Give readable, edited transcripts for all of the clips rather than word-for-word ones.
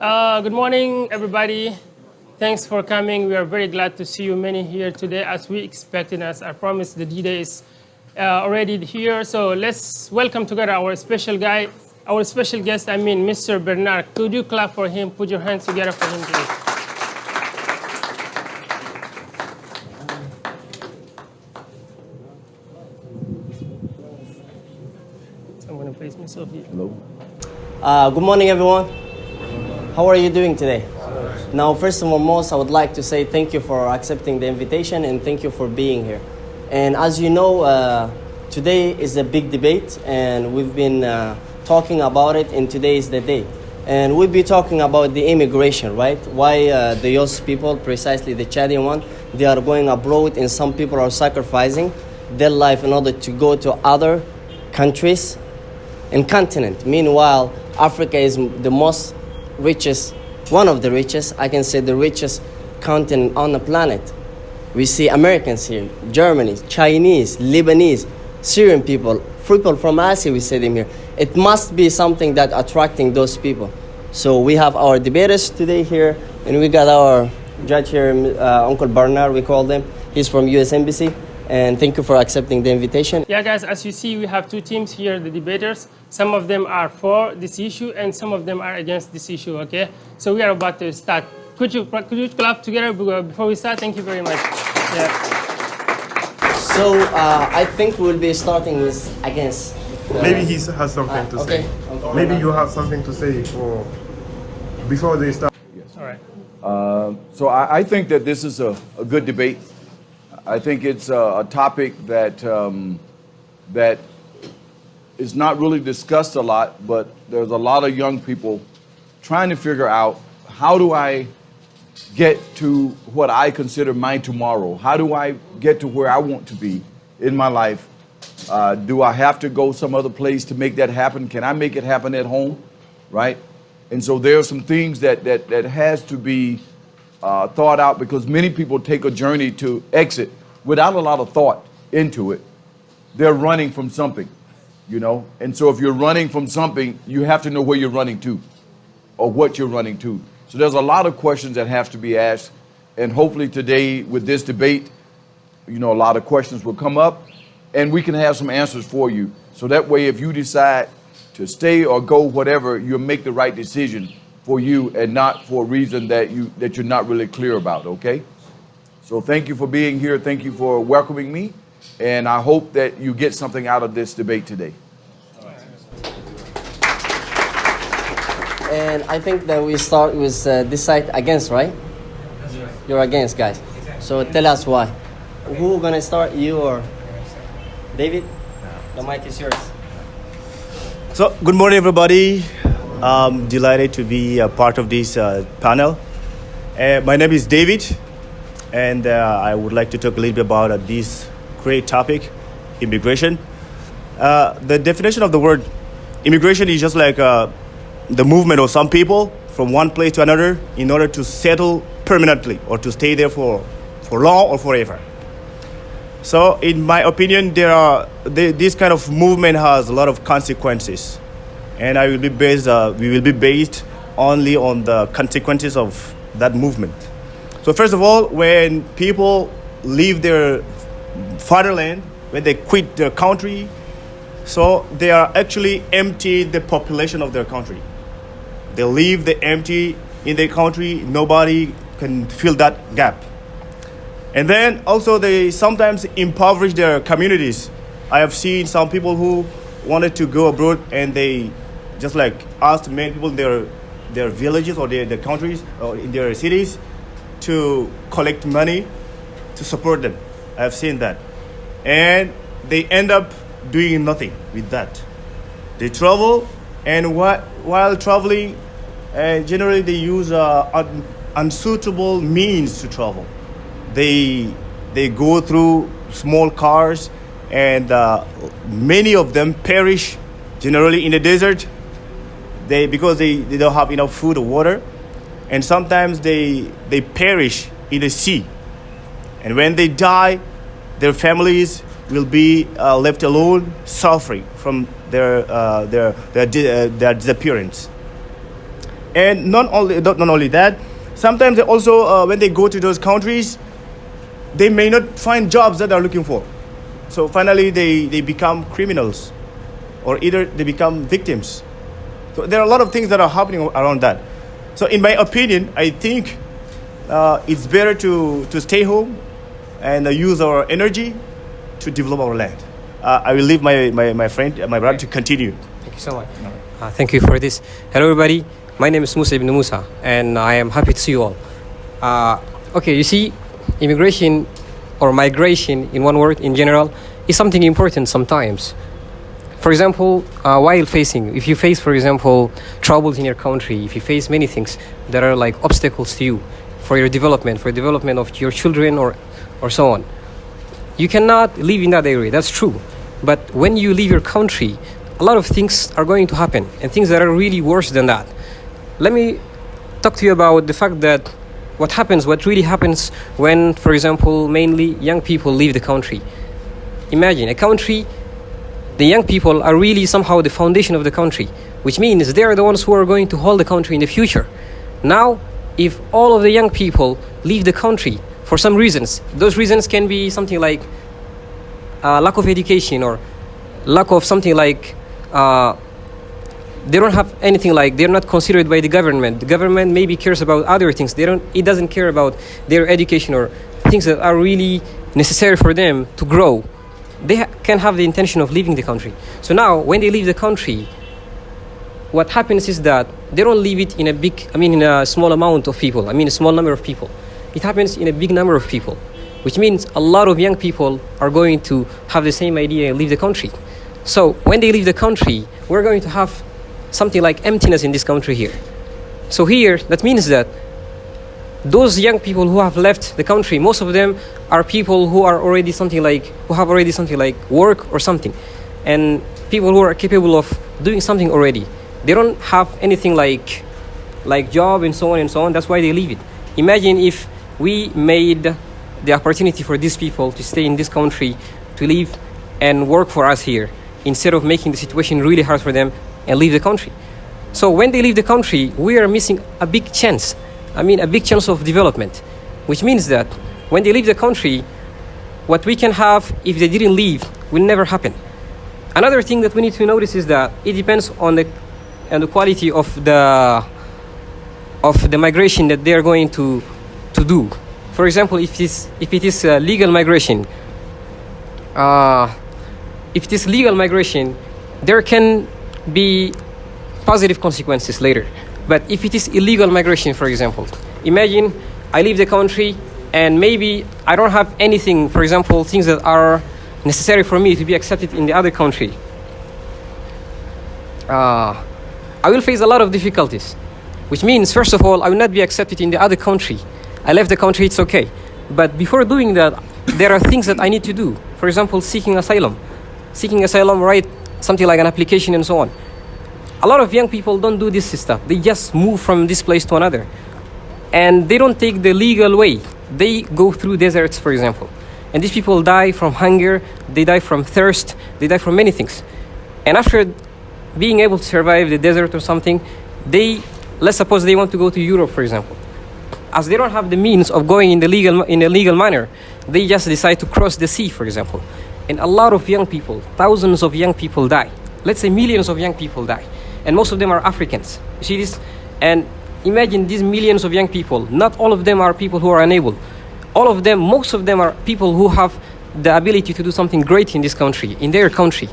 Good morning, everybody. Thanks for coming. We are very glad to see you many here today as we expected. As I promised, the D-Day is already here. So let's welcome together our special guy, our special guest, Mr. Bernard. Could you clap for him? Put your hands together for him, please. I'm going to place myself here. Hello. Good morning, everyone. How are you doing today? Now, first and foremost, I would like to say thank you for accepting the invitation and thank you for being here. And as you know, today is a big debate, and we've been talking about it, and today is the day. And we'll be talking about the immigration, right? Why the Yos people, precisely the Chadian one, they are going abroad, and some people are sacrificing their life in order to go to other countries and continent. Meanwhile, Africa is the most richest, one of the richest, I can say the richest continent on the planet. We see Americans here, Germans, Chinese, Lebanese, Syrian people from Asia, we see them here. It must be something that attracting those people. So we have our debaters today here, and we got our judge here, Uncle Bernard, we call him. He's from US Embassy. And thank you for accepting the invitation. Yeah, guys, as you see, we have two teams here, the debaters. Some of them are for this issue, and some of them are against this issue, okay? So we are about to start. Could you clap together before we start? Thank you very much. Yeah. So I think we'll be starting with against. Maybe he has something to say. Okay. Maybe you have something to say before they start. All right. So I think that this is a good debate. I think it's a topic that that is not really discussed a lot, but there's a lot of young people trying to figure out, how do I get to what I consider my tomorrow? How do I get to where I want to be in my life? Do I have to go some other place to make that happen? Can I make it happen at home, right? And so there are some things that has to be thought out, because many people take a journey to exit without a lot of thought into it. They're running from something, you know? And so if you're running from something, you have to know where you're running to or what you're running to. So there's a lot of questions that have to be asked. And hopefully today with this debate, you know, a lot of questions will come up and we can have some answers for you. So that way, if you decide to stay or go, whatever, you'll make the right decision for you and not for a reason that you're not really clear about, okay? So thank you for being here. Thank you for welcoming me. And I hope that you get something out of this debate today. And I think that we start with this side against, right? You're against, guys. So tell us why. Who gonna start, you or David? The mic is yours. So, good morning, everybody. I'm delighted to be a part of this panel. My name is David, and I would like to talk a little bit about this great topic, immigration. The definition of the word immigration is just like the movement of some people from one place to another in order to settle permanently or to stay there for long or forever. So, in my opinion, this kind of movement has a lot of consequences, and we will be based only on the consequences of that movement. So, first of all, when people leave their fatherland, when they quit their country, so they are actually empty the population of their country. They leave the empty in their country. Nobody can fill that gap. And then also they sometimes impoverish their communities. I have seen some people who wanted to go abroad and they just like asked many people in their villages or their countries or in their cities to collect money to support them. I have seen that. And they end up doing nothing with that. They travel, and while traveling, generally they use unsuitable means to travel. They go through small cars, and many of them perish generally in the desert because they don't have enough food or water, and sometimes they perish in the sea. And when they die, their families will be left alone, suffering from their disappearance. And not only that, sometimes they also, when they go to those countries, they may not find jobs that they're looking for. So finally, they become criminals, or either they become victims. So there are a lot of things that are happening around that. So in my opinion, I think it's better to stay home and use our energy to develop our land. I will leave my friend, my brother, to continue. Thank you so much. Thank you for this. Hello, everybody. My name is Musa ibn Musa, and I am happy to see you all. Okay, you see, immigration or migration, in one word, in general, is something important sometimes. For example, if you face, for example, troubles in your country, if you face many things that are like obstacles to you for your development, for development of your children or so on, you cannot live in that area. That's true. But when you leave your country, a lot of things are going to happen, and things that are really worse than that. Let me talk to you about the fact that what really happens when, for example, mainly young people leave the country. Imagine a country, the young people are really somehow the foundation of the country, which means they are the ones who are going to hold the country in the future. Now, if all of the young people leave the country for some reasons, those reasons can be something like lack of education, or lack of something like they don't have anything, like they're not considered by the government. The government maybe cares about other things. It doesn't care about their education or things that are really necessary for them to grow. They can have the intention of leaving the country. So now, when they leave the country, what happens is that they don't leave it in a small amount of people. A small number of people. It happens in a big number of people, which means a lot of young people are going to have the same idea and leave the country. So when they leave the country, we're going to have something like emptiness in this country here. So here, that means that those young people who have left the country, most of them are people who have already something like work or something, and people who are capable of doing something already. They don't have anything like job and so on. That's why they leave it. Imagine if we made the opportunity for these people to stay in this country, to live and work for us here, instead of making the situation really hard for them and leave the country. So when they leave the country, we are missing a big chance. A big chance of development, which means that when they leave the country, what we can have if they didn't leave will never happen. Another thing that we need to notice is that it depends on the quality of the migration that they are going to do. For example, if it is legal migration, there can be positive consequences later. But if it is illegal migration, for example, imagine I leave the country and maybe I don't have anything, for example, things that are necessary for me to be accepted in the other country. I will face a lot of difficulties, which means, first of all, I will not be accepted in the other country. I left the country, it's okay. But before doing that, there are things that I need to do. For example, seeking asylum, write something like an application and so on. A lot of young people don't do this stuff. They just move from this place to another. And they don't take the legal way. They go through deserts, for example. And these people die from hunger, they die from thirst, they die from many things. And after being able to survive the desert or something, let's suppose they want to go to Europe, for example. As they don't have the means of going in a legal manner, they just decide to cross the sea, for example. And a lot of young people, thousands of young people die. Let's say millions of young people die. And most of them are Africans. You see this? And imagine these millions of young people. Not all of them are people who are unable. Most of them are people who have the ability to do something great in this country, in their country.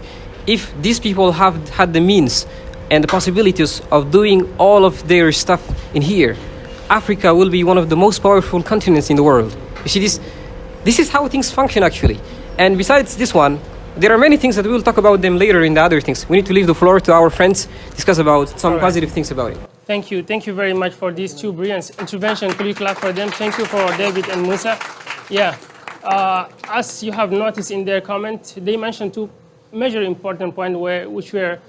If these people have had the means and the possibilities of doing all of their stuff in here, Africa will be one of the most powerful continents in the world. You see this? This is how things function, actually. And besides this one, there are many things that we will talk about them later in the other things. We need to leave the floor to our friends, discuss about some positive things about it. Thank you. Thank you very much for these two brilliant interventions. Could you clap for them? Thank you for David and Musa. Yeah. As you have noticed in their comment, they mentioned two major important points which were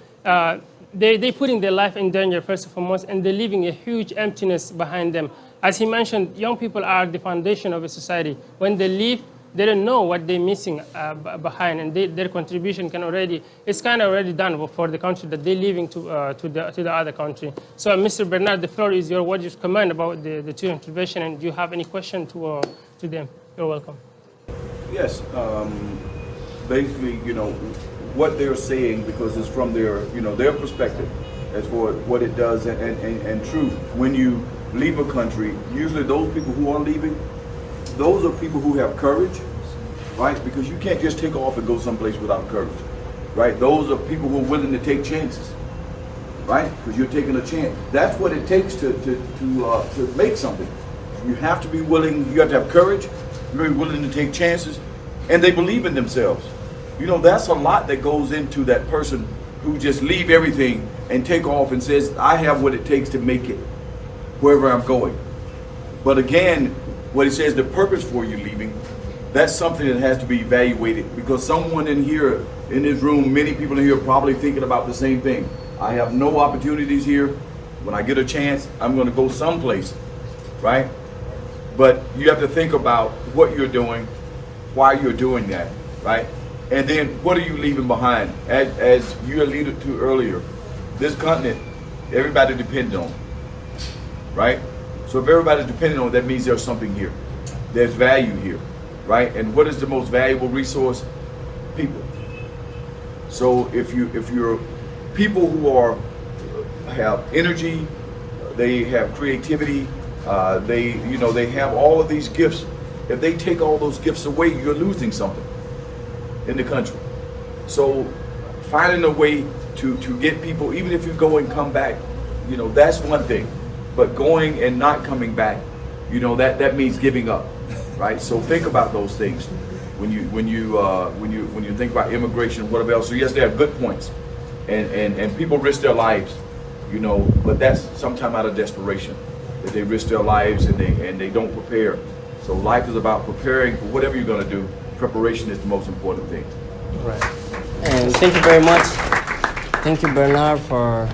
they putting their life in danger, first and foremost, and they're leaving a huge emptiness behind them. As he mentioned, young people are the foundation of a society. When they leave, they don't know what they're missing behind, and their contribution it's kind of already done for the country that they're leaving to the other country. So, Mr. Bernard, the floor is yours. What do you comment about the two intervention, and do you have any question to them? You're welcome. Yes, basically, what they're saying, because it's from their perspective as for what it does, and true. When you leave a country, usually those people who are leaving, those are people who have courage, right? Because you can't just take off and go someplace without courage, right? Those are people who are willing to take chances, right? Because you're taking a chance. That's what it takes to make something. You have to be willing. You have to have courage. You're willing to take chances, and they believe in themselves. That's a lot that goes into that person who just leave everything and take off and says, I have what it takes to make it wherever I'm going. But again, what it says, the purpose for you leaving, that's something that has to be evaluated, because someone in here, in this room, many people in here are probably thinking about the same thing. I have no opportunities here. When I get a chance, I'm going to go someplace, right? But you have to think about what you're doing, why you're doing that, right? And then what are you leaving behind? As you alluded to earlier, this continent, everybody depends on, right? So if everybody's depending on it, that means there's something here. There's value here, right? And what is the most valuable resource? People. So if you're people who have energy, they have creativity, they have all of these gifts. If they take all those gifts away, you're losing something in the country. So finding a way to get people, even if you go and come back, that's one thing. But going and not coming back, that means giving up, right? So think about those things when you think about immigration, whatever else. So yes, they have good points, and people risk their lives, but that's sometimes out of desperation that they risk their lives and they don't prepare. So life is about preparing for whatever you're going to do. Preparation is the most important thing. Right. And thank you very much. Thank you, Bernard, for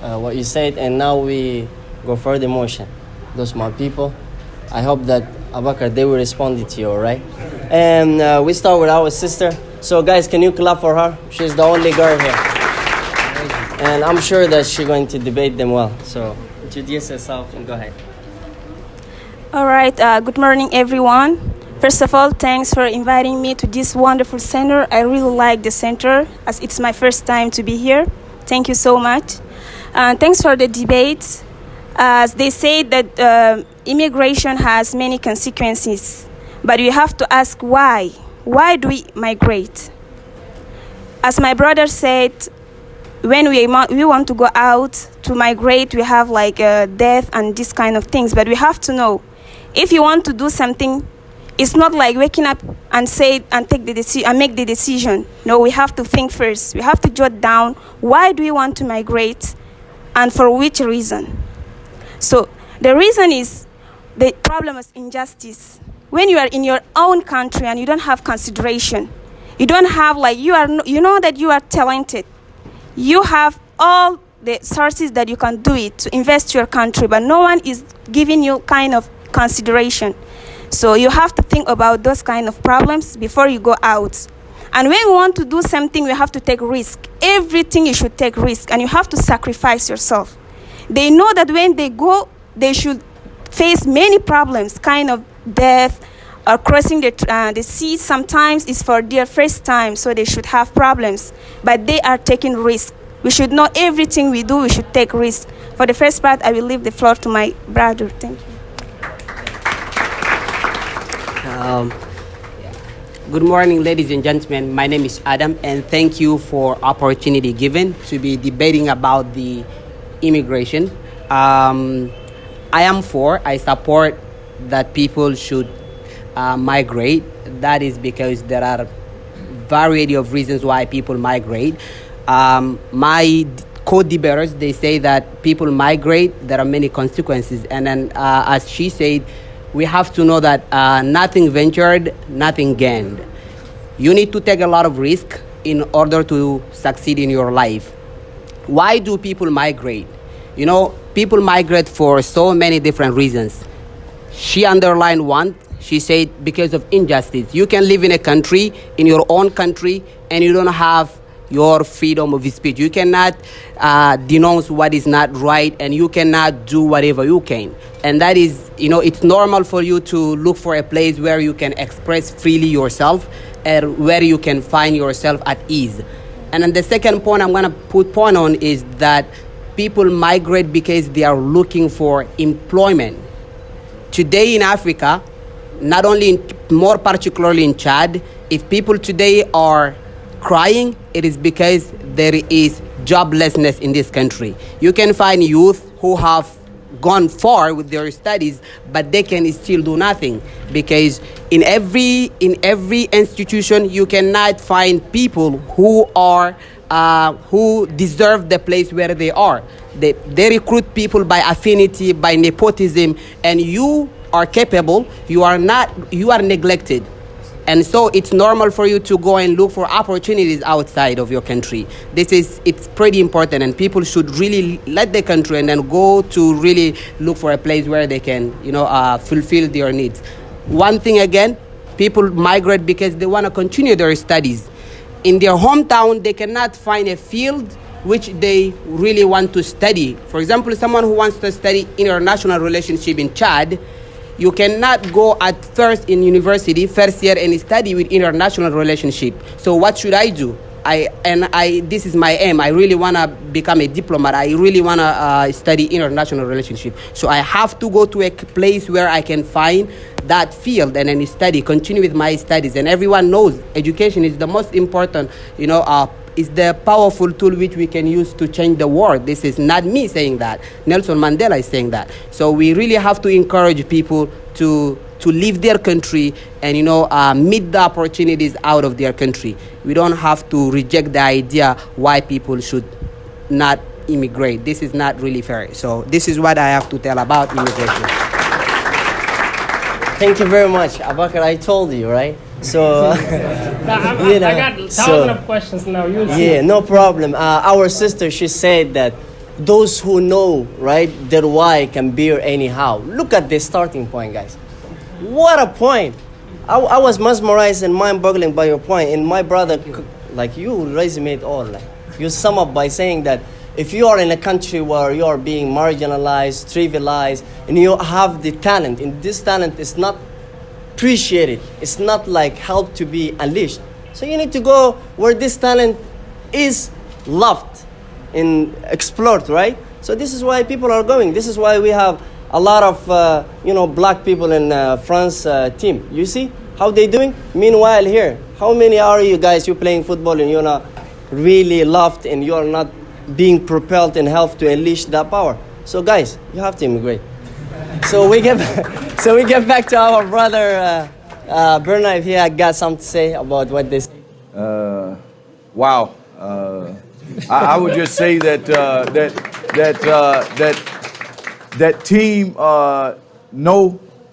what you said. And now we go for the motion. Those my people. I hope that Abakar, they will respond to you, all right? And we start with our sister. So guys, can you clap for her? She's the only girl here. And I'm sure that she's going to debate them well. So introduce yourself and go ahead. All right, good morning, everyone. First of all, thanks for inviting me to this wonderful center. I really like the center, as it's my first time to be here. Thank you so much. Thanks for the debate. As they say that immigration has many consequences, but we have to ask why. Why do we migrate? As my brother said, when we want to go out to migrate, we have like death and this kind of things, but we have to know, if you want to do something, it's not like waking up and say and take the decision and make the decision. No, we have to think first. We have to jot down, why do we want to migrate and for which reason? So the reason is the problem is injustice. When you are in your own country and you don't have consideration, you don't have that you are talented. You have all the sources that you can do it to invest your country, but no one is giving you kind of consideration. So you have to think about those kind of problems before you go out. And when you want to do something, you have to take risk. Everything you should take risk, and you have to sacrifice yourself. They know that when they go, they should face many problems, kind of death, or crossing the sea sometimes is for their first time, so they should have problems. But they are taking risk. We should know everything we do, we should take risk. For the first part, I will leave the floor to my brother. Thank you. Good morning, ladies and gentlemen. My name is Adam, and thank you for opportunity given to be debating about the immigration. I support that people should migrate. That is because there are variety of reasons why people migrate. My co-debaters, they say that people migrate, there are many consequences. And then, as she said, we have to know that nothing ventured, nothing gained. You need to take a lot of risk in order to succeed in your life. Why do people migrate? People migrate for so many different reasons. She underlined one. She said because of injustice. You can live in a country, in your own country, and you don't have your freedom of speech. You cannot denounce what is not right, and you cannot do whatever you can. And that is, it's normal for you to look for a place where you can express freely yourself and where you can find yourself at ease. And then the second point I'm going to put point on is that people migrate because they are looking for employment. Today in Africa, not only more particularly in Chad, if people today are crying, it is because there is joblessness in this country. You can find youth who have gone far with their studies, but they can still do nothing, because in every institution you cannot find people who are who deserve the place where they are. They recruit people by affinity, by nepotism, and you are capable, you are neglected. And so it's normal for you to go and look for opportunities outside of your country. It's pretty important, and people should really let the country and then go to really look for a place where they can, fulfill their needs. One thing again, people migrate because they want to continue their studies. In their hometown, they cannot find a field which they really want to study. For example, someone who wants to study international relationship in Chad, you cannot go at first in university, first year, and study with international relationship. So what should I do? This is my aim. I really want to become a diplomat. I really want to study international relationship. So I have to go to a place where I can find that field and then continue with my studies. And everyone knows education is the most important, is the powerful tool which we can use to change the world. This is not me saying that. Nelson Mandela is saying that. So we really have to encourage people to leave their country and, meet the opportunities out of their country. We don't have to reject the idea why people should not immigrate. This is not really fair. So this is what I have to tell about immigration. Thank you very much, Abakar. I told you, right? So, I got thousands of questions now. Yeah, no problem. Our sister, she said that those who know, right, their why can bear anyhow. Look at the starting point, guys. What a point. I was mesmerized and mind-boggling by your point. And my brother, like you, resume it all. Like, you sum up by saying that if you are in a country where you are being marginalized, trivialized, and you have the talent, and this talent is not appreciated, it's not like help to be unleashed. So you need to go where this talent is loved and explored, right? So this is why people are going. This is why we have a lot of black people in France team. You see how they doing? Meanwhile here, how many are you guys, you playing football and you're not really loved and you're not being propelled and helped to unleash that power? So guys, you have to immigrate. So we get back to our brother Bernard. If he had got something to say about what this. Wow. I would just say that that team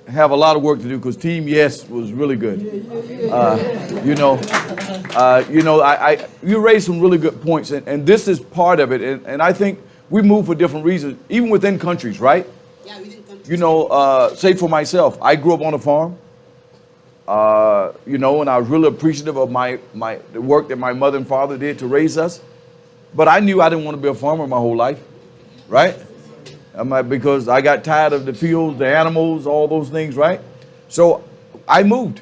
have a lot of work to do, because Team Yes was really good. You raised some really good points, and this is part of it. And I think we move for different reasons, even within countries, right? Yeah, within countries. Say for myself, I grew up on a farm. And I was really appreciative of the work that my mother and father did to raise us. But I knew I didn't want to be a farmer my whole life, right? Because I got tired of the fields, the animals, all those things, right? So I moved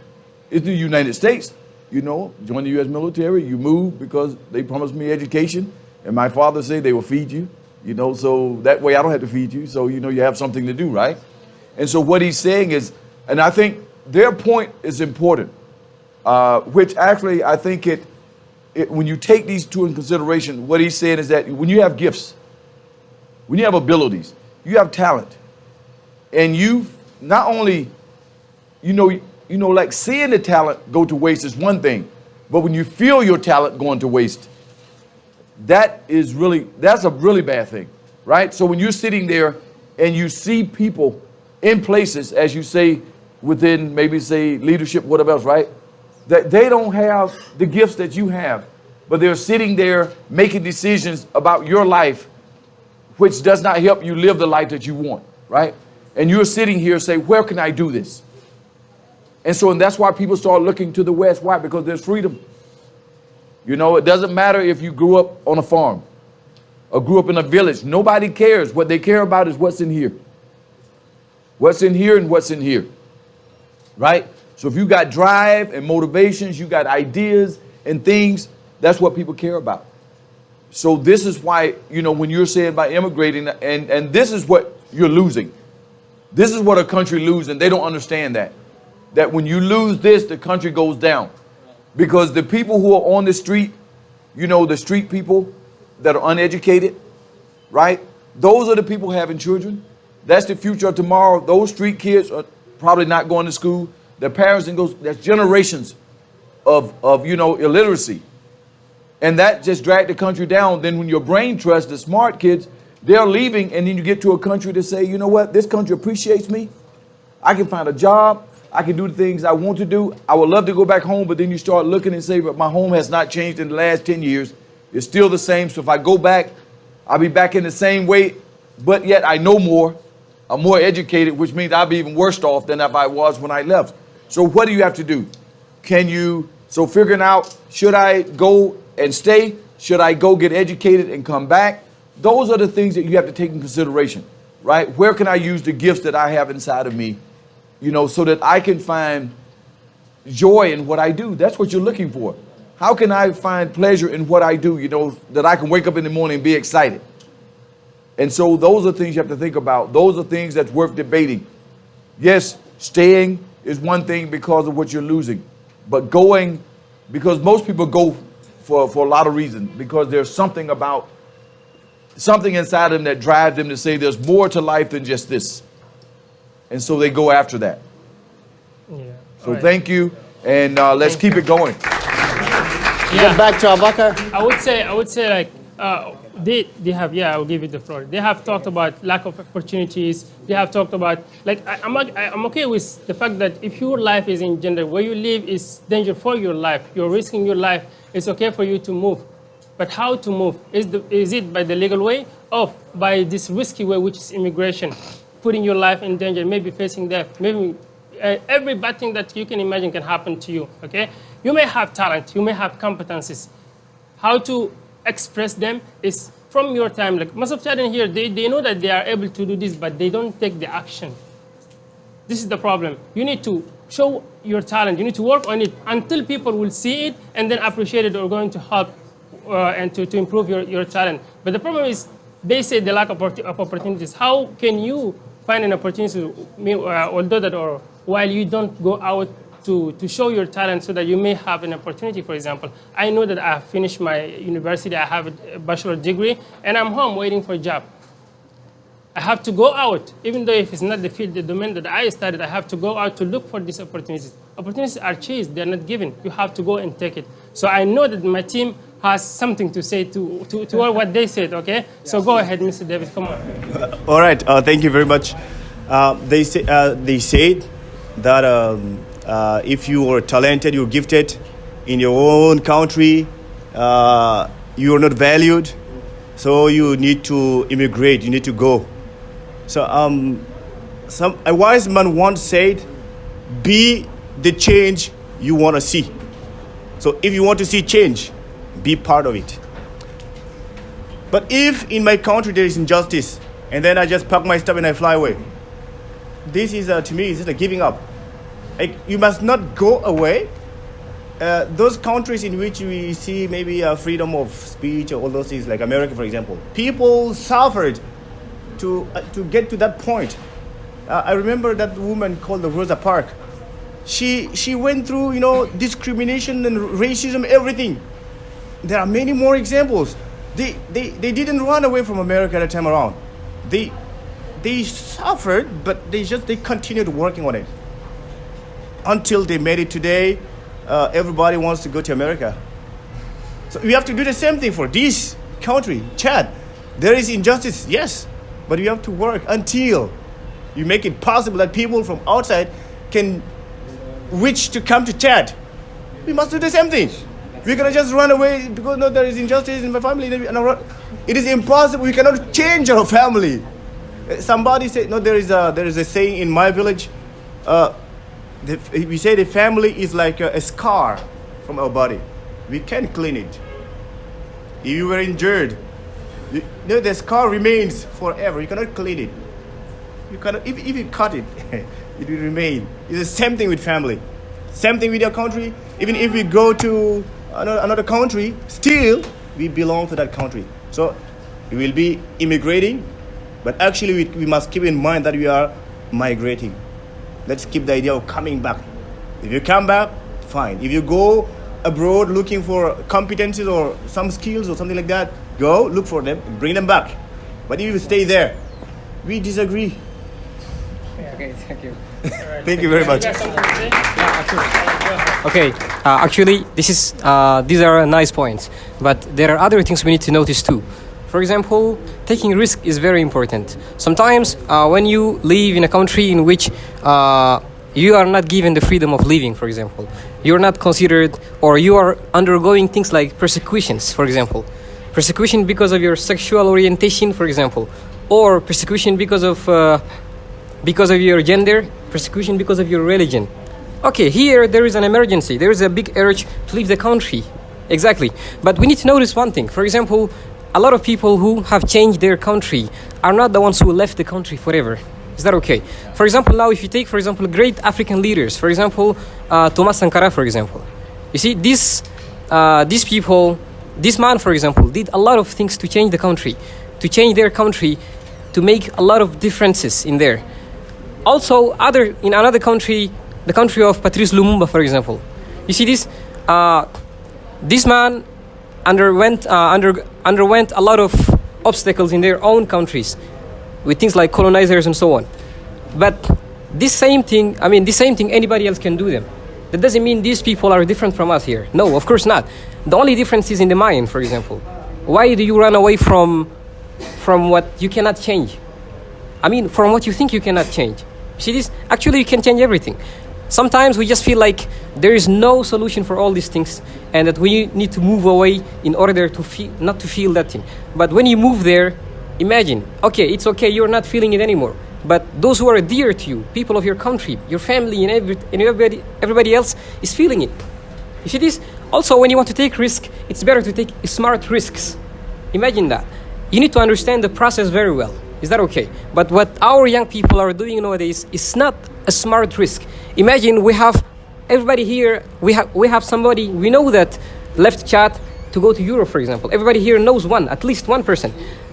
into the United States, joined the U.S. military. You move because they promised me education. And my father said they will feed you, so that way I don't have to feed you. So, you have something to do, right? And so what he's saying is, and I think their point is important, which actually I think when you take these two in consideration, what he's saying is that when you have gifts, when you have abilities, you have talent, and you not only, like seeing the talent go to waste is one thing, but when you feel your talent going to waste, that's a really bad thing, right? So when you're sitting there and you see people in places, as you say, within maybe say leadership, whatever else, right? That they don't have the gifts that you have, but they're sitting there making decisions about your life, which does not help you live the life that you want, right? And you're sitting here saying, where can I do this? And that's why people start looking to the West. Why? Because there's freedom. You know, it doesn't matter if you grew up on a farm or grew up in a village. Nobody cares. What they care about is what's in here. What's in here and what's in here. Right? So if you got drive and motivations, you got ideas and things, that's what people care about. So this is why, you know, when you're saying about immigrating, and this is what you're losing. This is what a country loses, and they don't understand that. That when you lose this, the country goes down. Because the people who are on the street, you know, the street people that are uneducated, right? Those are the people having children. That's the future of tomorrow. Those street kids are probably not going to school. Their parents and goes, there's generations of you know, illiteracy. And that just dragged the country down. Then when your brain trust, the smart kids, they're leaving, and then you get to a country to say, you know what, this country appreciates me. I can find a job. I can do the things I want to do. I would love to go back home, but then you start looking and say, but my home has not changed in the last 10 years. It's still the same. So if I go back, I'll be back in the same way, but yet I know more. I'm more educated, which means I'll be even worse off than if I was when I left. So what do you have to do? So figuring out, should I go and stay? Should I go get educated and come back? Those are the things that you have to take in consideration, right? Where can I use the gifts that I have inside of me, you know, so that I can find joy in what I do? That's what you're looking for. How can I find pleasure in what I do, you know, that I can wake up in the morning and be excited? And so those are things you have to think about. Those are things that's worth debating. Yes, staying is one thing because of what you're losing, but going, because most people go for a lot of reasons, because there's something inside them that drives them to say there's more to life than just this. And so they go after that. Yeah. So thank you, and let's keep it going. Yeah. Get back to Abakar. I would say like they have, yeah, I'll give you the floor. They have talked about lack of opportunities. They have talked about, like, I'm okay with the fact that if your life is in gender, where you live is danger for your life, you're risking your life, it's okay for you to move. But how to move? Is it by the legal way or by this risky way, which is immigration, putting your life in danger, maybe facing death, maybe every bad thing that you can imagine can happen to you, okay? You may have talent, you may have competencies. How to express them is from your time. Like most of Chadens here, they know that they are able to do this, but they don't take the action. This is the problem. You need to show your talent. You need to work on it until people will see it and then appreciate it or going to help and to improve your talent. But the problem is they say the lack of opportunities. How can you find an opportunity, although that or while you don't go out to show your talent so that you may have an opportunity? For example, I know that I have finished my university, I have a bachelor's degree, and I'm home waiting for a job. I have to go out, even though if it's not the field, the domain that I studied, I have to go out to look for these opportunities. Opportunities are chased, they're not given. You have to go and take it. So I know that my team has something to say to what they said, okay? So go ahead, Mr. David, come on. All right, thank you very much. They said that if you are talented, you're gifted in your own country, you are not valued, so you need to immigrate, you need to go. So a wise man once said, be the change you want to see. So if you want to see change, be part of it. But if in my country there is injustice, and then I just pack my stuff and I fly away, this is, to me, is giving up. Like, you must not go away. Those countries in which we see maybe freedom of speech or all those things, like America, for example, people suffered to get to that point. I remember that woman called Rosa Parks. She went through, discrimination and racism, everything. There are many more examples. They didn't run away from America that time around. They suffered, but they continued working on it until they made it today. Everybody wants to go to America. So we have to do the same thing for this country, Chad. There is injustice, yes, but you have to work until you make it possible that people from outside can wish to come to Chad. We must do the same thing. We're going to just run away because no, there is injustice in my family. It is impossible. We cannot change our family. Somebody said, no, there is a saying in my village, we say the family is like a scar from our body. We can't clean it. If you were injured, the scar remains forever. You cannot clean it. You cannot, if you cut it, it will remain. It's the same thing with family. Same thing with your country. Even if we go to another country, still we belong to that country. So we will be immigrating, but actually we must keep in mind that we are migrating. Let's keep the idea of coming back. If you come back, fine. If you go abroad looking for competencies or some skills or something like that, go look for them, bring them back. But if you stay there, we disagree. Okay, thank you. Thank you very much. Okay, actually, these are nice points, but there are other things we need to notice too. For example, taking risk is very important. Sometimes when you live in a country in which you are not given the freedom of living, for example, you're not considered, or you are undergoing things like persecutions, for example. Persecution because of your sexual orientation, for example, or persecution because of your gender, persecution because of your religion. Okay, here there is an emergency. There is a big urge to leave the country. Exactly. But we need to notice one thing. For example, a lot of people who have changed their country are not the ones who left the country forever. Is that okay? For example, now if you take, for example, great African leaders, for example, Thomas Sankara, for example. You see, these people, this man, for example, did a lot of things to change the country, to change their country, to make a lot of differences in there. Also, in another country, the country of Patrice Lumumba, for example. You see this man underwent a lot of obstacles in their own countries with things like colonizers and so on. But this same thing anybody else can do them. That doesn't mean these people are different from us here. No, of course not. The only difference is in the mind, for example. Why do you run away from what you cannot change? From what you think you cannot change. See this? Actually, you can change everything. Sometimes we just feel like there is no solution for all these things and that we need to move away in order to not to feel that thing. But when you move there, imagine, okay, it's okay, you're not feeling it anymore. But those who are dear to you, people of your country, your family, and everybody else is feeling it. You see this? Also, when you want to take risk, it's better to take smart risks. Imagine that. You need to understand the process very well. Is that okay? But what our young people are doing nowadays is not a smart risk. Imagine we have everybody here, we have somebody, we know that left Chad to go to Europe, for example. Everybody here knows at least one person.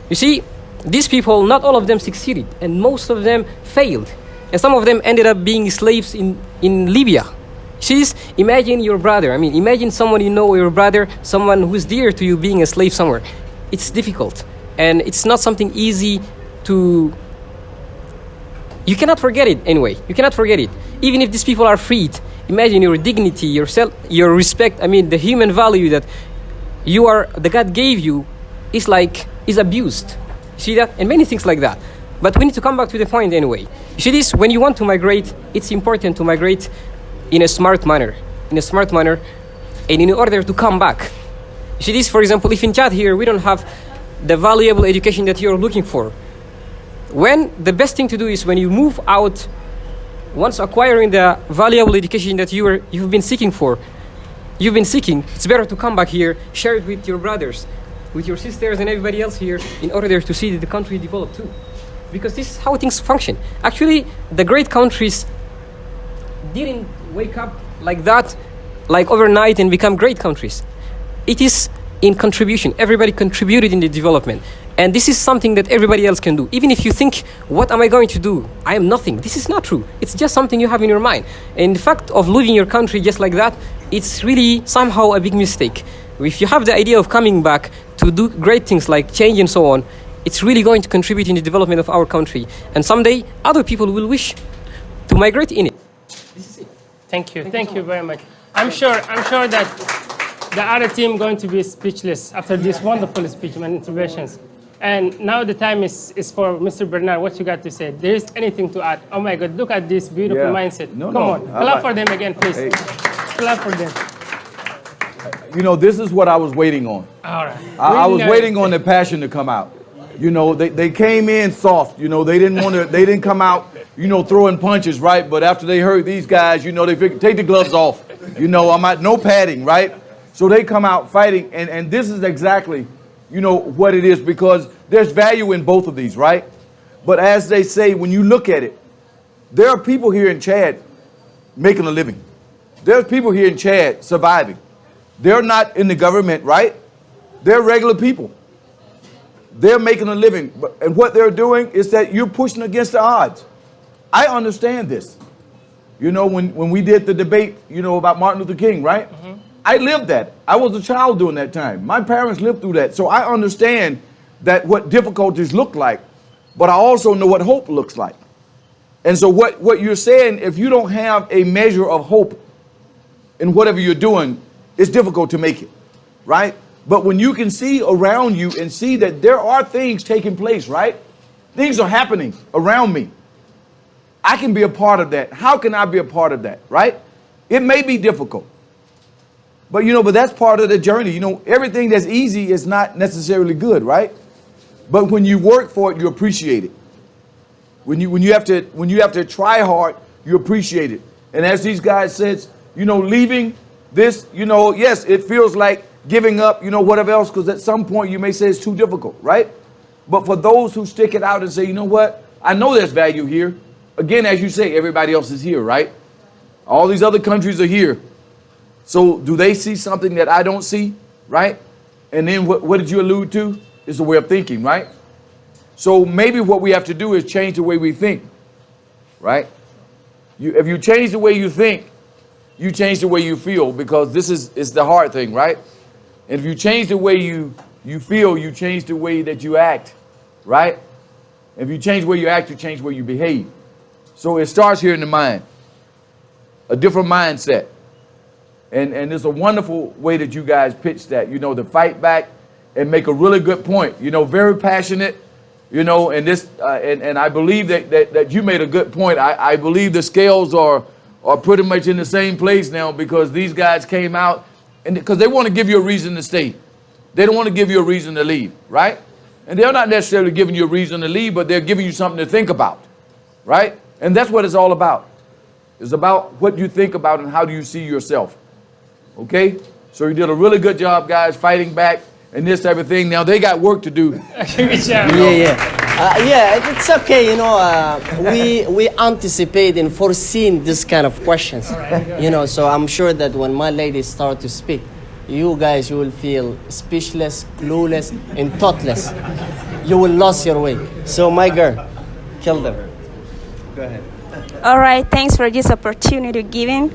You see, these people, not all of them succeeded, and most of them failed. And some of them ended up being slaves in Libya. See this? Imagine your brother, imagine someone you know, your brother, someone who's dear to you being a slave somewhere. It's difficult, and it's not something easy to... You cannot forget it anyway. You cannot forget it. Even if these people are freed, imagine your dignity, your respect, the human value that God gave you is abused. See that? And many things like that. But we need to come back to the point anyway. You see this? When you want to migrate, it's important to migrate in a smart manner. And in order to come back. You see this? For example, if in Chad here, we don't have the valuable education that you're looking for. The best thing to do is when you move out, once acquiring the valuable education that you've been seeking, it's better to come back here, share it with your brothers, with your sisters and everybody else here in order to see that the country develop too. Because this is how things function. Actually, the great countries didn't wake up like that, like overnight and become great countries. It is in contribution. Everybody contributed in the development. And this is something that everybody else can do. Even if you think, what am I going to do? I am nothing. This is not true. It's just something you have in your mind. And the fact of leaving your country just like that, it's really somehow a big mistake. If you have the idea of coming back to do great things like change and so on, it's really going to contribute in the development of our country. And someday, other people will wish to migrate in it. This is it. Thank you. Thank you very much. I'm sure that the other team going to be speechless after this wonderful speech and interventions. And now the time is for Mr. Bernard. What you got to say? There is anything to add? Oh my God, look at this beautiful mindset. Come on, clap for them again, please. Hey. Clap for them. This is what I was waiting on. All right. I was waiting on the passion to come out. They came in soft. They didn't come out, throwing punches, right? But after they hurt these guys, they figure, take the gloves off. I'm at no padding, right? So they come out fighting, and this is exactly, what it is, because there's value in both of these, right? But as they say, when you look at it, there are people here in Chad making a living. There's people here in Chad surviving. They're not in the government, right? They're regular people. They're making a living. And what they're doing is that you're pushing against the odds. I understand this. When we did the debate, about Martin Luther King, right? I lived that. I was a child during that time. My parents lived through that. So I understand that what difficulties look like, but I also know what hope looks like. And so what you're saying, if you don't have a measure of hope in whatever you're doing, it's difficult to make it, right? But when you can see around you and see that there are things taking place, right? Things are happening around me. I can be a part of that. How can I be a part of that, right? It may be difficult. But but that's part of the journey. Everything that's easy is not necessarily good, right? But when you work for it, you appreciate it. When you have to try hard, you appreciate it. And as these guys said, leaving this, yes, it feels like giving up, whatever else, because at some point you may say it's too difficult, right? But for those who stick it out and say, what, I know there's value here. Again, as you say, everybody else is here, right? All these other countries are here. So do they see something that I don't see, right? And then what did you allude to? It's the way of thinking, right? So maybe what we have to do is change the way we think, right? If you change the way you think, you change the way you feel, because this is the hard thing, right? And if you change the way you feel, you change the way that you act, right? If you change the way you act, you change the way you behave. So it starts here in the mind, a different mindset. And it's a wonderful way that you guys pitch that, to fight back and make a really good point, very passionate, and this, and I believe that you made a good point. I believe the scales are pretty much in the same place now, because these guys came out and because they want to give you a reason to stay. They don't want to give you a reason to leave, right? And they're not necessarily giving you a reason to leave, but they're giving you something to think about, right? And that's what it's all about. It's about what you think about and how do you see yourself. Okay? So you did a really good job, guys, fighting back and this type of thing. Now they got work to do. Yeah, it's okay. We anticipate and foreseen this kind of questions. So I'm sure that when my ladies start to speak, you guys, you will feel speechless, clueless, and thoughtless. You will lose your way. So my girl, kill them. Go ahead. All right, thanks for this opportunity given.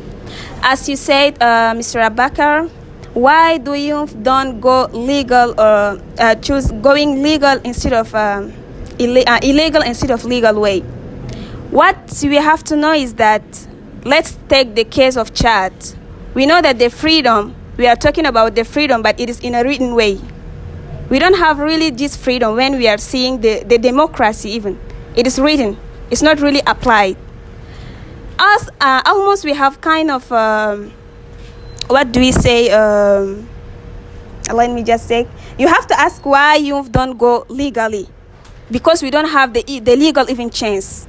As you said, Mr. Abakar, why do you don't go legal or choose going legal instead of illegal instead of legal way? What we have to know is that, let's take the case of Chad. We know that the freedom, we are talking about the freedom, but it is in a written way. We don't have really this freedom when we are seeing the democracy even. It is written. It's not really applied. Us, almost we have kind of, what do we say? Let me just say. You have to ask why you don't go legally. Because we don't have the legal even chance.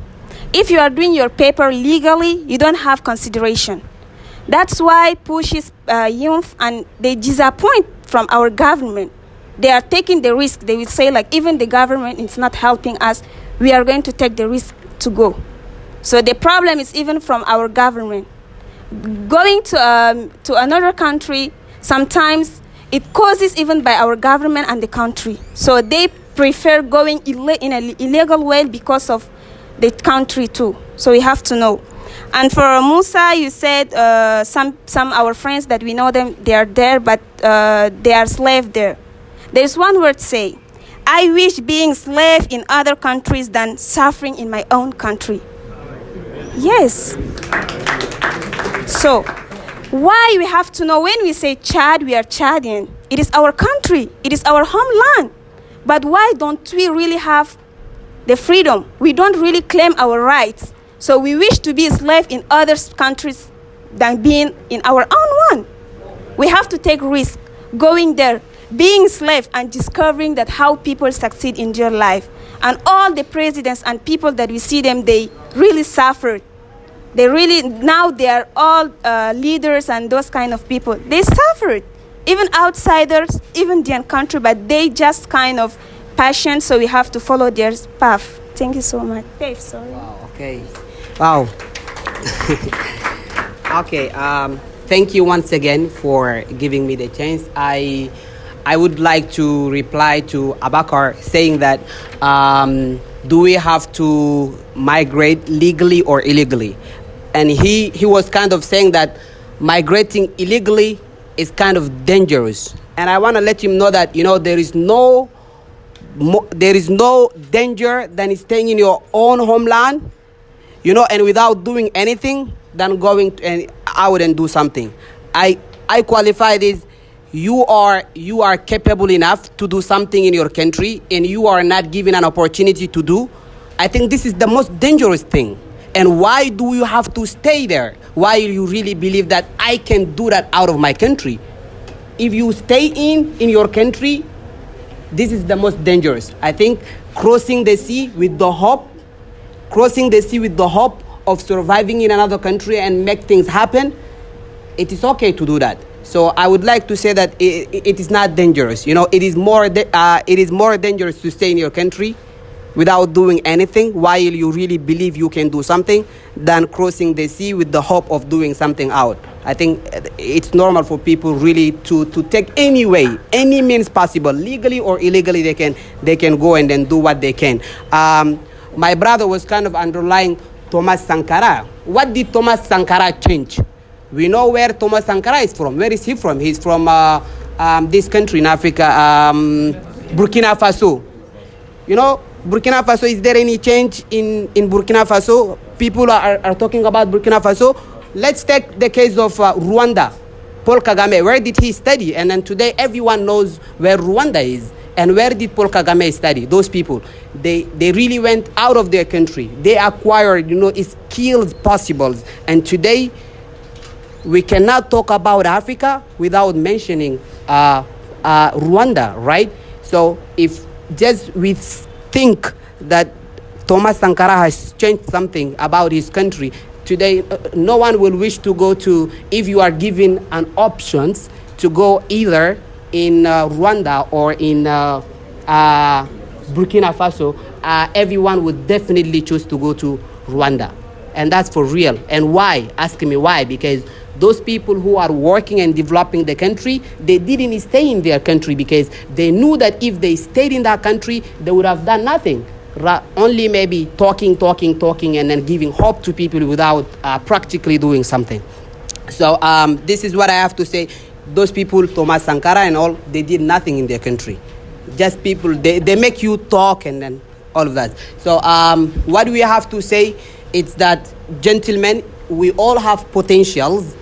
If you are doing your paper legally, you don't have consideration. That's why pushes youth and they disappoint from our government. They are taking the risk. They will say like, even the government is not helping us, we are going to take the risk to go. So the problem is even from our government. Going to another country, sometimes it causes even by our government and the country. So they prefer going in an illegal way because of the country too. So we have to know. And for Musa, you said some our friends that we know them, they are there, but they are slave there. There's one word say, I wish being slave in other countries than suffering in my own country. Yes. So, why we have to know when we say Chad, we are Chadian. It is our country. It is our homeland. But why don't we really have the freedom? We don't really claim our rights. So we wish to be a slave in other countries than being in our own one. We have to take risk going there. being slave and discovering that how people succeed in their life. And all the presidents and people that we see them, they really suffered. Now they are all leaders and those kind of people. They suffered, even outsiders, even their country, but they just kind of passion, so we have to follow their path. Thank you so much. Dave, sorry. Wow, okay. Wow. Okay, thank you once again for giving me the chance. I would like to reply to Abakar saying that do we have to migrate legally or illegally? And he was kind of saying that migrating illegally is kind of dangerous. And I want to let him know that, there is no danger than staying in your own homeland, and without doing anything than going out and do something. I qualify this. You are capable enough to do something in your country, and you are not given an opportunity to do. I think this is the most dangerous thing. And why do you have to stay there? Why do you really believe that I can do that out of my country? If you stay in your country, this is the most dangerous. I think crossing the sea with the hope of surviving in another country and make things happen, it is okay to do that. So I would like to say that it is not dangerous. It is more dangerous to stay in your country without doing anything while you really believe you can do something than crossing the sea with the hope of doing something out. I think it's normal for people really to take any means possible, legally or illegally, they can go and then do what they can. My brother was kind of underlying Thomas Sankara. What did Thomas Sankara change? We know where Thomas Sankara is from. Where is he from? He's from this country in Africa, Burkina Faso. Burkina Faso, is there any change in Burkina Faso? People are talking about Burkina Faso. Let's take the case of Rwanda. Paul Kagame, where did he study? And then today everyone knows where Rwanda is. And where did Paul Kagame study? Those people, they really went out of their country. They acquired, skills possible. And today, we cannot talk about Africa without mentioning Rwanda, right? So if just we think that Thomas Sankara has changed something about his country, today no one will wish to go to, if you are given an options to go either in Rwanda or in Burkina Faso, everyone would definitely choose to go to Rwanda. And that's for real. And why? Ask me why. Because those people who are working and developing the country, they didn't stay in their country because they knew that if they stayed in that country, they would have done nothing. Only maybe talking, and then giving hope to people without practically doing something. So this is what I have to say. Those people, Thomas Sankara and all, they did nothing in their country. Just people, they make you talk and then all of that. So what we have to say is that, gentlemen, we all have potentials.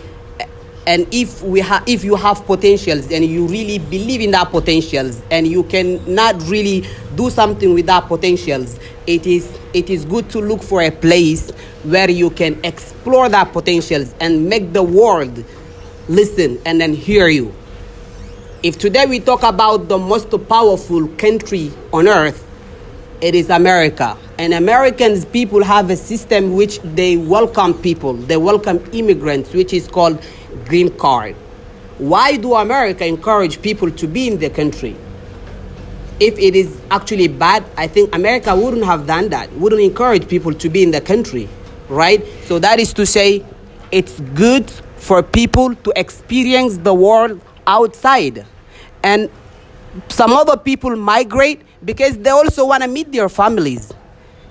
And if you have potentials and you really believe in that potentials and you cannot really do something with that potentials, it is good to look for a place where you can explore that potentials and make the world listen and then hear you. If today we talk about the most powerful country on earth, it is America. And Americans people have a system which they welcome people. They welcome immigrants, which is called green card. Why do America encourage people to be in the country? If it is actually bad, I think America wouldn't have done that, wouldn't encourage people to be in the country, right? So that is to say, it's good for people to experience the world outside. And some other people migrate because they also want to meet their families.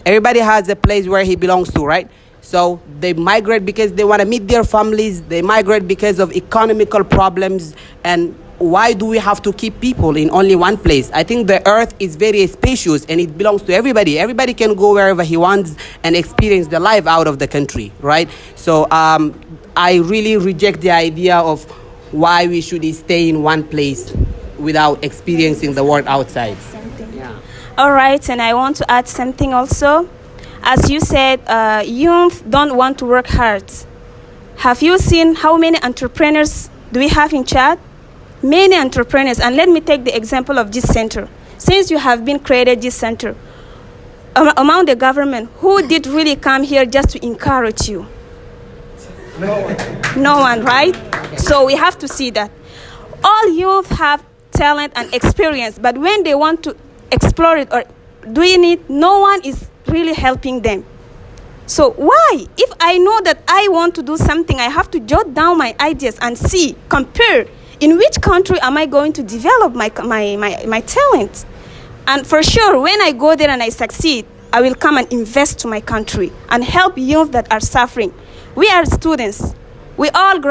Everybody has a place where he belongs to, right? So they migrate because they want to meet their families. They migrate because of economical problems. And why do we have to keep people in only one place? I think the earth is very spacious and it belongs to everybody. Everybody can go wherever he wants and experience the life out of the country, right? So I really reject the idea of why we should stay in one place without experiencing the world outside. Yeah. All right, and I want to add something also. As you said, youth don't want to work hard. Have you seen how many entrepreneurs do we have in Chad? many entrepreneurs, and let me take the example of this center. Since you have been created this center, among the government, who did really come here just to encourage you? No one, right? So we have to see that. All youth have talent and experience, but when they want to explore it or doing it, no one is really helping them. So why? If I know that I want to do something, I have to jot down my ideas and see, compare, in which country am I going to develop my talent? And for sure, when I go there and I succeed, I will come and invest to my country and help youth that are suffering. We are students. We all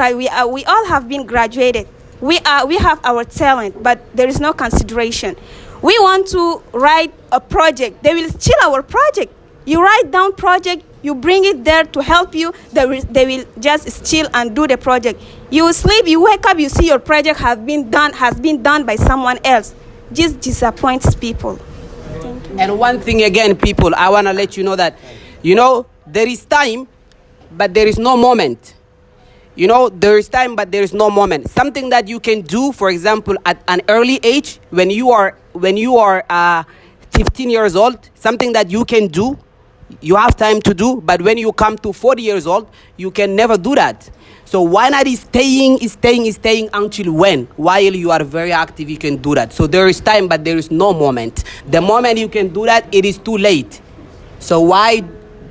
have been graduated. We have our talent, but there is no consideration. We want to write a project. They will steal our project. You write down project, you bring it there to help you. They will just steal and do the project. You sleep, you wake up, you see your project has been done by someone else. Just disappoints people. And one thing again, people, I want to let you know that, there is time, but there is no moment. There is time, but there is no moment. Something that you can do, for example, at an early age, when you are 15 years old, something that you can do, you have time to do, but when you come to 40 years old, you can never do that. So why not staying until when? While you are very active, you can do that. So there is time, but there is no moment. The moment you can do that, it is too late. So why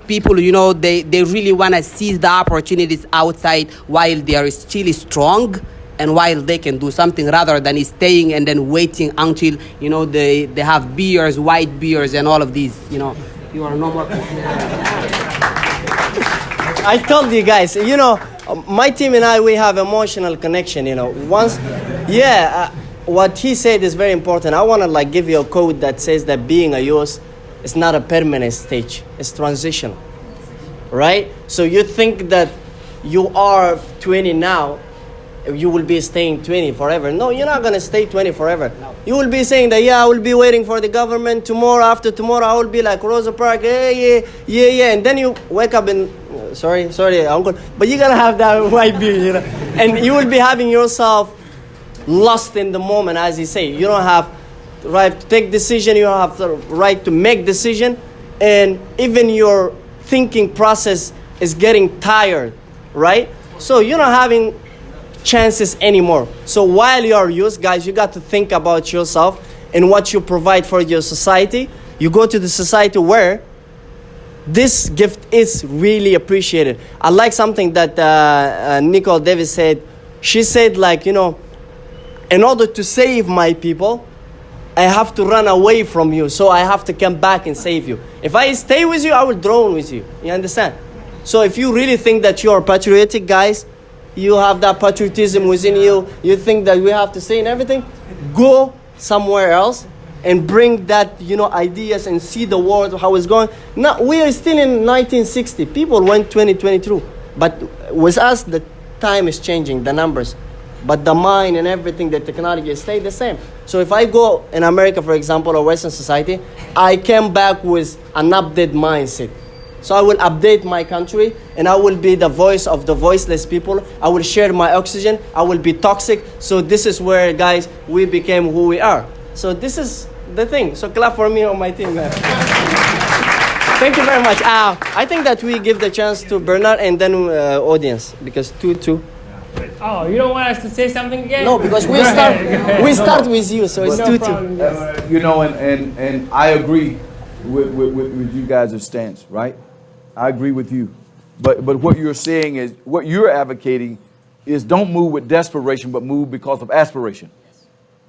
people, they really want to seize the opportunities outside while they are still strong and while they can do something rather than staying and then waiting until, they have beers, white beers and all of these, You are no more. I told you guys, my team and I, we have emotional connection, Once, what he said is very important. I want to give you a quote that says that being a youth is not a permanent stage. It's transitional, right? So you think that you are 20 now, you will be staying 20 forever. No, you're not going to stay 20 forever. No. You will be saying that, I will be waiting for the government tomorrow, after tomorrow, I will be like Rosa Parks, yeah. And then you wake up and, sorry, uncle, but you're going to have that white beard, And you will be having yourself lost in the moment, as you say. You don't have the right to take decision, you don't have the right to make decision. And even your thinking process is getting tired, right? So you're not having chances anymore. So while you are youth, guys, you got to think about yourself and what you provide for your society. You go to the society where this gift is really appreciated. I like something that Nicole Davis said. She said, in order to save my people, I have to run away from you. So I have to come back and save you. If I stay with you, I will drown with you. You understand? So if you really think that you are patriotic, guys, you have that patriotism within you, you think that we have to say and everything, go somewhere else and bring that, ideas and see the world, how it's going. Now, we are still in 1960. People went 2022. But with us, the time is changing, the numbers. But the mind and everything, the technology stay the same. So if I go in America, for example, or Western society, I came back with an updated mindset. So I will update my country and I will be the voice of the voiceless people. I will share my oxygen. I will be toxic. So this is where, guys, we became who we are. So this is the thing. So clap for me on my team, man. Thank you very much. I think that we give the chance to Bernard and then audience because 2-2. Oh, you don't want us to say something again? No, because we start with you, so it's 2-2. And I agree with you guys' stance, right? I agree with you. But what you're saying is, what you're advocating is don't move with desperation, but move because of aspiration,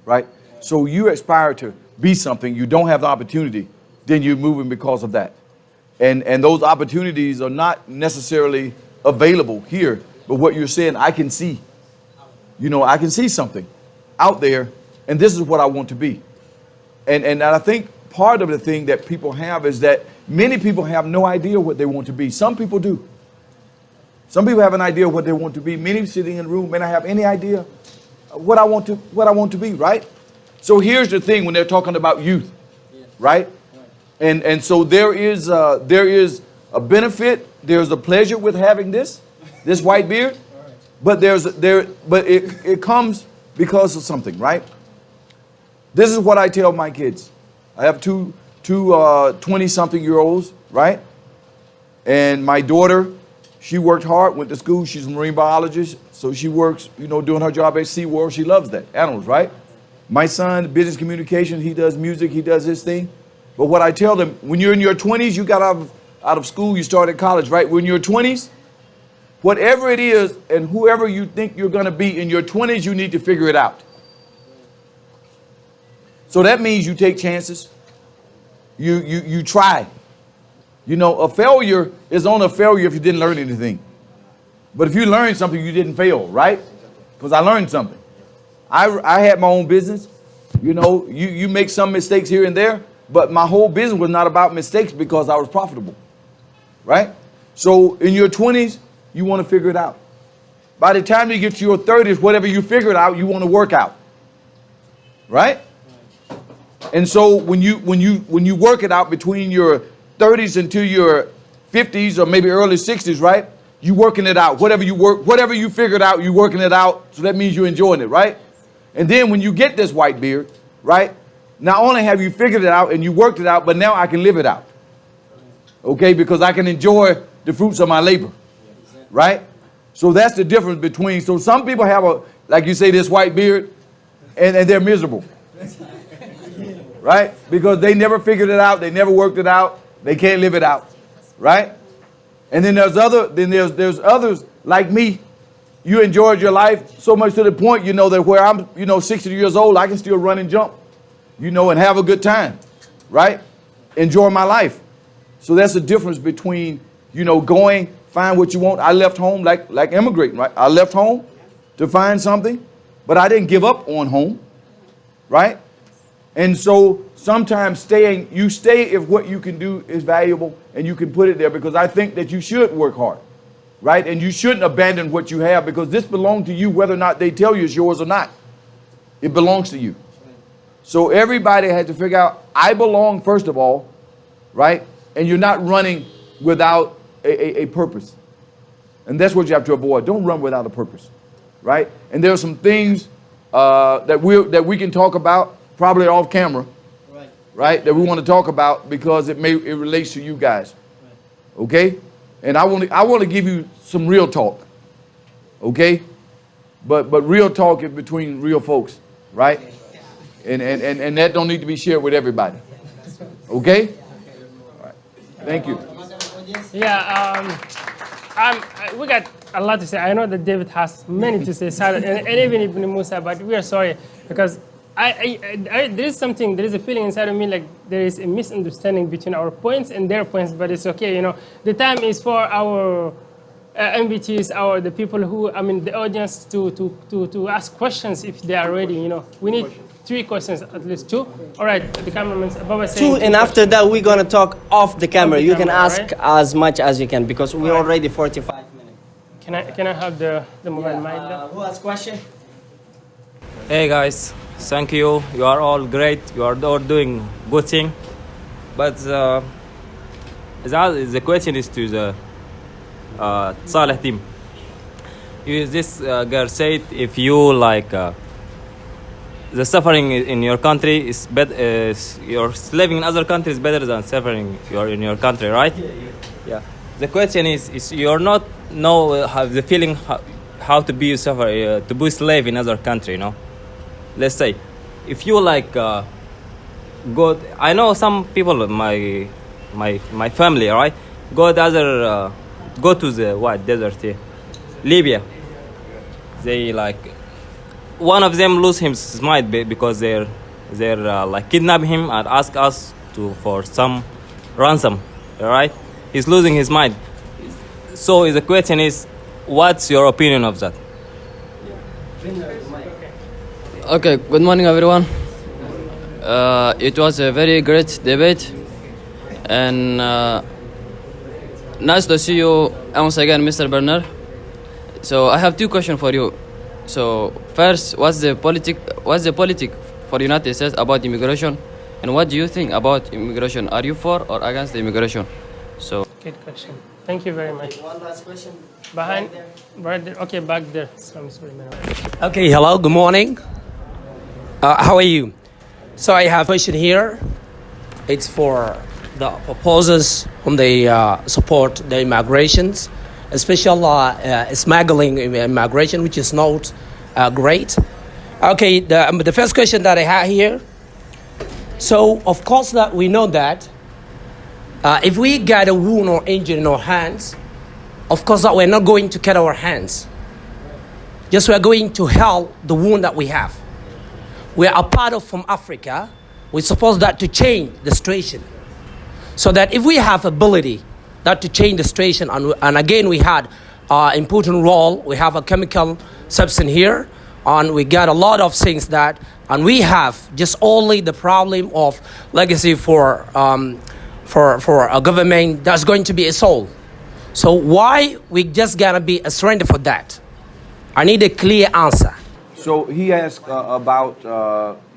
right? So you aspire to be something, you don't have the opportunity, then you're moving because of that. And those opportunities are not necessarily available here, but what you're saying, I can see. I can see something out there, and this is what I want to be. And I think part of the thing that people have is that many people have no idea what they want to be. Some people do. Some people have an idea of what they want to be. Many sitting in the room may not have any idea what I want to be, right? So here's the thing when they're talking about youth, right? And so there is a benefit, there's a pleasure with having this white beard, but it comes because of something, right? This is what I tell my kids. I have two 20-something-year-olds, right? And my daughter, she worked hard, went to school. She's a marine biologist, so she works, doing her job at SeaWorld. She loves that, animals, right? My son, business communication, he does music, he does his thing. But what I tell them, when you're in your 20s, you got out of school, you started college, right? When you're 20s, whatever it is and whoever you think you're going to be in your 20s, you need to figure it out. So that means you take chances. You try. A failure is only a failure if you didn't learn anything. But if you learned something, you didn't fail, right? Because I learned something. I had my own business. You make some mistakes here and there, but my whole business was not about mistakes because I was profitable, right? So in your 20s, you want to figure it out. By the time you get to your 30s, whatever you figured out, you want to work out, right? And so when you work it out between your 30s until your 50s or maybe early 60s, right? You working it out. Whatever you figured out, you working it out. So that means you're enjoying it, right? And then when you get this white beard, right? Not only have you figured it out and you worked it out, but now I can live it out. Okay, because I can enjoy the fruits of my labor, right? So that's the difference between. So some people have like you say, this white beard, and they're miserable. Right? Because they never figured it out, they never worked it out, they can't live it out. Right? And then there's others like me. You enjoyed your life so much to the point, that where I'm, 60 years old, I can still run and jump, and have a good time. Right? Enjoy my life. So that's the difference between, going, find what you want. I left home like immigrating, right? I left home to find something, but I didn't give up on home. Right? And so sometimes you stay if what you can do is valuable and you can put it there, because I think that you should work hard, right? And you shouldn't abandon what you have, because this belongs to you whether or not they tell you it's yours or not. It belongs to you. So everybody has to figure out, I belong first of all, right? And you're not running without a purpose. And that's what you have to avoid. Don't run without a purpose, right? And there are some things that we can talk about, probably off camera, right? That we want to talk about because it relates to you guys, okay? And I want to give you some real talk, okay? But real talk is between real folks, right? And that don't need to be shared with everybody, okay? All right. Thank you. Yeah, we got a lot to say. I know that David has many to say, and even Ibn Musa, but we are sorry because there is a feeling inside of me like there is a misunderstanding between our points and their points, but it's okay, The time is for our MVTs, the people the audience to ask questions if they are ready, We need 3 questions, at least 2. All right, the cameraman's above us saying 2, and after that we're gonna talk off the camera. You can ask right? as much as you can, because we're already 45 minutes. Can I have the mobile mic there? Who has question? Hey guys, thank you. You are all great. You are all doing good thing. But the question is to the Saleh team. This girl said if you the suffering in your country is better. You're living in other countries better than suffering you're in your country, right? Yeah. The question is you're not have the feeling how to be to be slave in other country, Let's say, if you go, I know some people, my family, right? Go to the desert here, Libya. They one of them lose his mind because they're kidnap him and ask us for some ransom, right? He's losing his mind. So the question is, what's your opinion of that? Okay, good morning everyone. It was a very great debate, and nice to see you once again, Mr. Bernard. So I have 2 questions for you. So first, what's the politic for the United States about immigration, and what do you think about immigration? Are you for or against the immigration? So Good question. Thank you very much. One last question. Behind, right there. Okay, back there. I'm sorry, man. Okay, hello, good morning. How are you? So I have a question here. It's for the proposals on the support the immigrations, especially smuggling immigration, which is not great. Okay, the first question that I have here. So of course that we know that if we got a wound or injury in our hands, of course that we're not going to cut our hands. Just we're going to help the wound that we have. We are a part of from Africa. We're supposed that to change the situation. So that if we have ability that to change the situation, and again we had important role, we have a chemical substance here, and we got a lot of things that, and we have just only the problem of legacy for a government that's going to be a soul. So why we just gotta be a surrender for that? I need a clear answer. So he asked about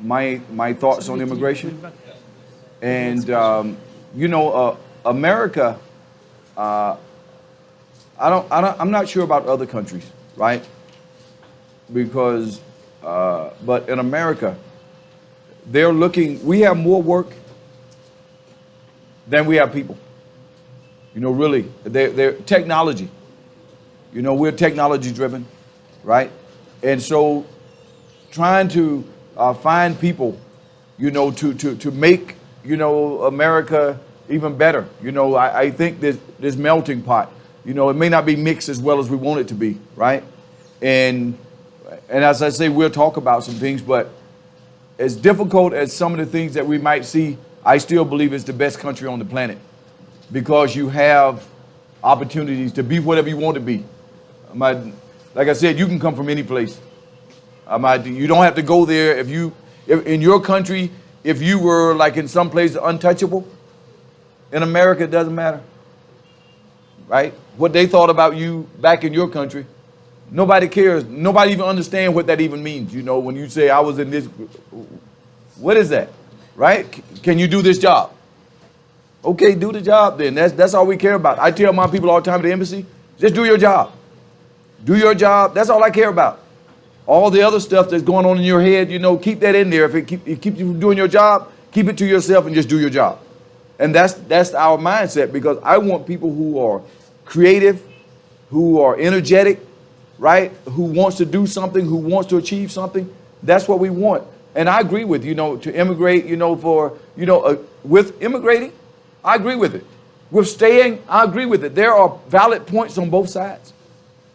my thoughts on immigration, and America. I'm not sure about other countries, right? Because, but in America, they're looking. We have more work than we have people. Really, they're technology. We're technology driven, right? And so, trying to find people, to make America even better. I think this melting pot. It may not be mixed as well as we want it to be, right? And as I say, we'll talk about some things, but as difficult as some of the things that we might see, I still believe it's the best country on the planet because you have opportunities to be whatever you want to be. Like I said, you can come from any place. You don't have to go there. If in your country, if you were like in some place untouchable, in America, it doesn't matter, right? What they thought about you back in your country, nobody cares. Nobody even understands what that even means. When you say I was in this, what is that, right? Can you do this job? Okay, do the job then. That's all we care about. I tell my people all the time at the embassy, just do your job. Do your job. That's all I care about. All the other stuff that's going on in your head, keep that in there. If it keeps you from doing your job, keep it to yourself and just do your job. And that's our mindset, because I want people who are creative, who are energetic, right? Who wants to do something, who wants to achieve something. That's what we want. And I agree with, to immigrate, with immigrating, I agree with it. With staying, I agree with it. There are valid points on both sides,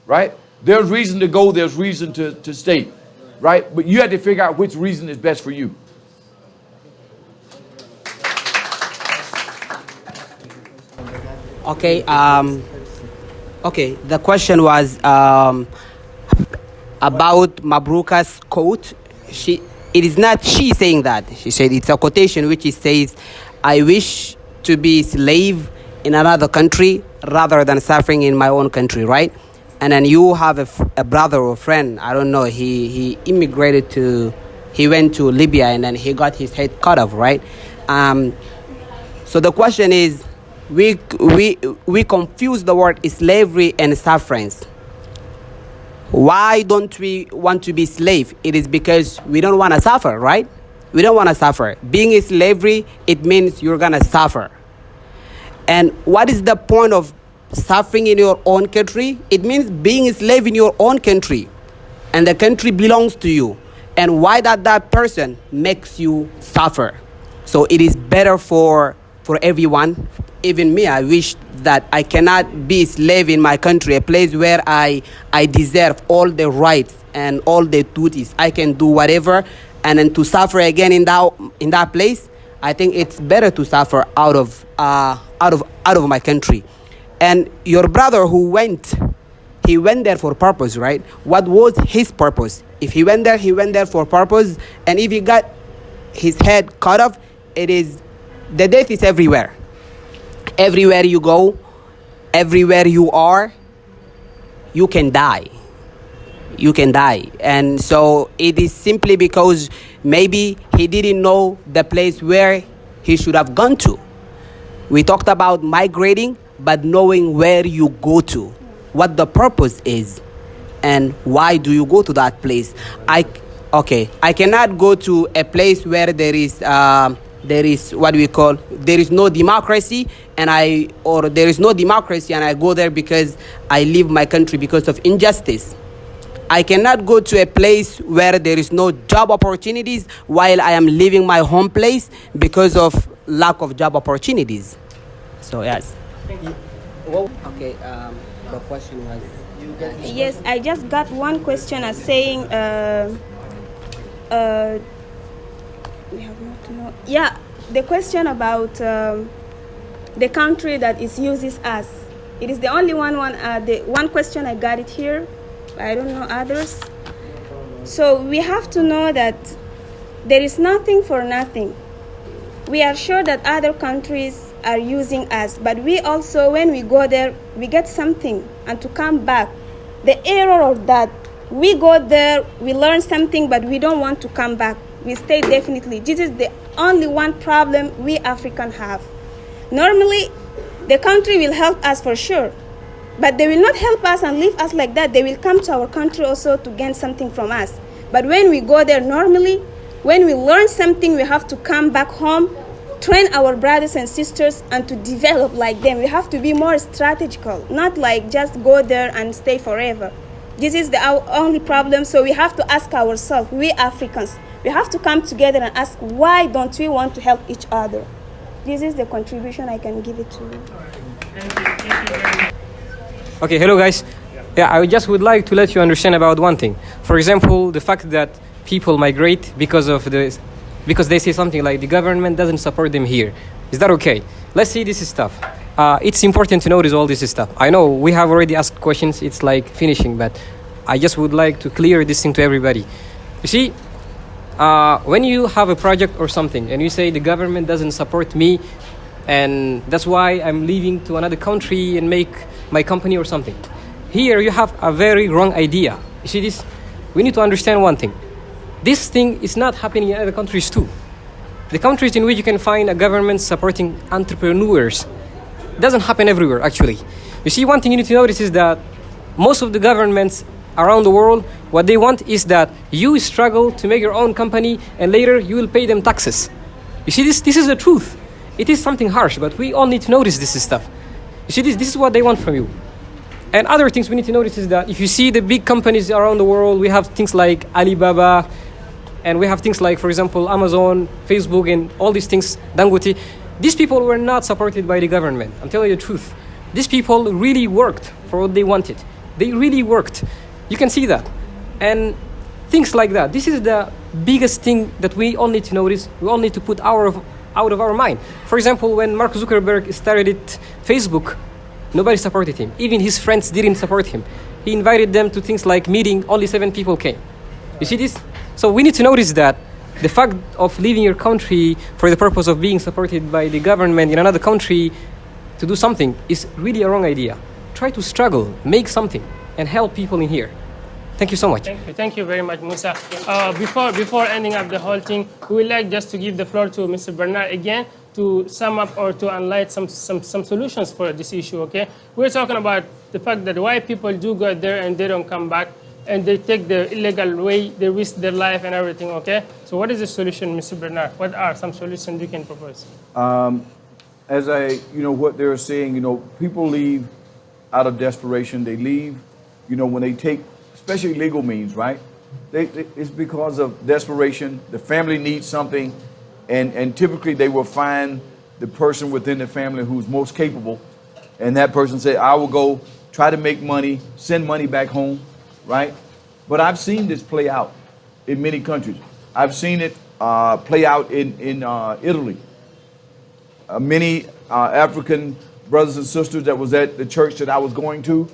right? There's reason to go, there's reason to stay, right? But you have to figure out which reason is best for you. Okay. Okay. The question was about Mabruka's quote. It is not she saying that. She said it's a quotation which says, "I wish to be slave in another country rather than suffering in my own country." Right? And then you have a brother or friend. I don't know. He immigrated he went to Libya and then he got his head cut off. Right? So the question is, we confuse the word slavery and sufferance. Why don't we want to be slave? It is because we don't want to suffer, right? We don't want to suffer. Being a slavery, it means you're going to suffer. And what is the point of suffering in your own country? It means being a slave in your own country. And the country belongs to you. And why that person makes you suffer? So it is better for everyone. Even me, I wish that I cannot be a slave in my country, a place where I deserve all the rights and all the duties. I can do whatever, and then to suffer again in that place, I think it's better to suffer out of my country. And your brother who went there for purpose, right? What was his purpose? If he went there for purpose, and if he got his head cut off, the death is everywhere. Everywhere you go, everywhere you are, you can die. You can die. And so it is simply because maybe he didn't know the place where he should have gone to. We talked about migrating, but knowing where you go to, what the purpose is, and why do you go to that place. I cannot go to a place where there is what we call, there is no democracy, there is no democracy and I go there because I leave my country because of injustice. I cannot go to a place where there is no job opportunities while I am leaving my home place because of lack of job opportunities. So yes. Okay. The question was. Yes, I just got one question as saying. We have not to know. Yeah, the question about the country that is uses us. It is the only the one question I got it here. I don't know others. So we have to know that there is nothing for nothing. We are sure that other countries are using us, but we also, when we go there, we get something, and to come back, the error of that, we go there, we learn something, but we don't want to come back. We stay definitely. This is the only one problem we Africans have. Normally, the country will help us for sure, but they will not help us and leave us like that. They will come to our country also to gain something from us. But when we go there normally, when we learn something, we have to come back home, train our brothers and sisters, and to develop like them. We have to be more strategical, not like just go there and stay forever. This is our only problem, so we have to ask ourselves, we Africans, we have to come together and ask, why don't we want to help each other? This is the contribution I can give it to you. Okay, hello guys. Yeah, I just would like to let you understand about one thing. For example, the fact that people migrate because they say something like the government doesn't support them here. Is that okay? Let's see this stuff. It's important to notice all this stuff. I know we have already asked questions. It's like finishing, but I just would like to clear this thing to everybody. You see, when you have a project or something and you say the government doesn't support me and that's why I'm leaving to another country and make my company or something, here you have a very wrong idea. You see this? We need to understand one thing. This thing is not happening in other countries too. The countries in which you can find a government supporting entrepreneurs doesn't happen everywhere actually. You see, one thing you need to notice is that most of the governments around the world, what they want is that you struggle to make your own company and later you will pay them taxes. You see, this is the truth. It is something harsh, but we all need to notice this stuff. You see, this is what they want from you. And other things we need to notice is that if you see the big companies around the world, we have things like Alibaba, and we have things like, for example, Amazon, Facebook, and all these things, Dangote. These people were not supported by the government. I'm telling you the truth. These people really worked for what they wanted. They really worked. You can see that. And things like that. This is the biggest thing that we all need to notice. We all need to put out of our mind. For example, when Mark Zuckerberg started Facebook, nobody supported him. Even his friends didn't support him. He invited them to things like meeting, only 7 people came. You see this? So we need to notice that the fact of leaving your country for the purpose of being supported by the government in another country to do something is really a wrong idea. Try to struggle, make something, and help people in here. Thank you so much. Thank you very much, Musa. Before ending up the whole thing, we would like just to give the floor to Mr. Bernard again to sum up or to enlighten some solutions for this issue, okay? We're talking about the fact that why people do go there and they don't come back, and they take the illegal way, they risk their life and everything, okay? So what is the solution, Mr. Bernard? What are some solutions you can propose? As what they're saying, people leave out of desperation. They leave, when they take, especially legal means, right? It's because of desperation. The family needs something, and typically they will find the person within the family who's most capable, and that person say, I will go try to make money, send money back home, right? But I've seen this play out in many countries. I've seen it play out in Italy. Many African brothers and sisters that was at the church that I was going to,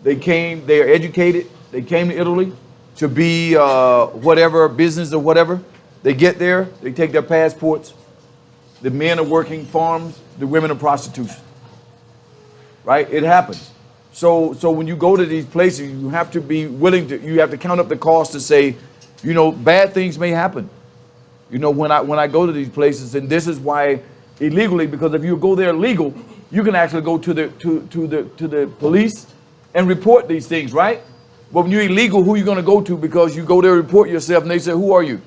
they are educated, they came to Italy to be whatever, business or whatever. They get there, they take their passports. The men are working farms, the women are prostitution. Right? It happens. So when you go to these places, you have to be willing to, you have to count up the cost to say, bad things may happen. When I go to these places, and this is why illegally, because if you go there legal, you can actually go to the police and report these things, right? But when you're illegal, who are you going to go to? Because you go there, report yourself, and they say, who are you?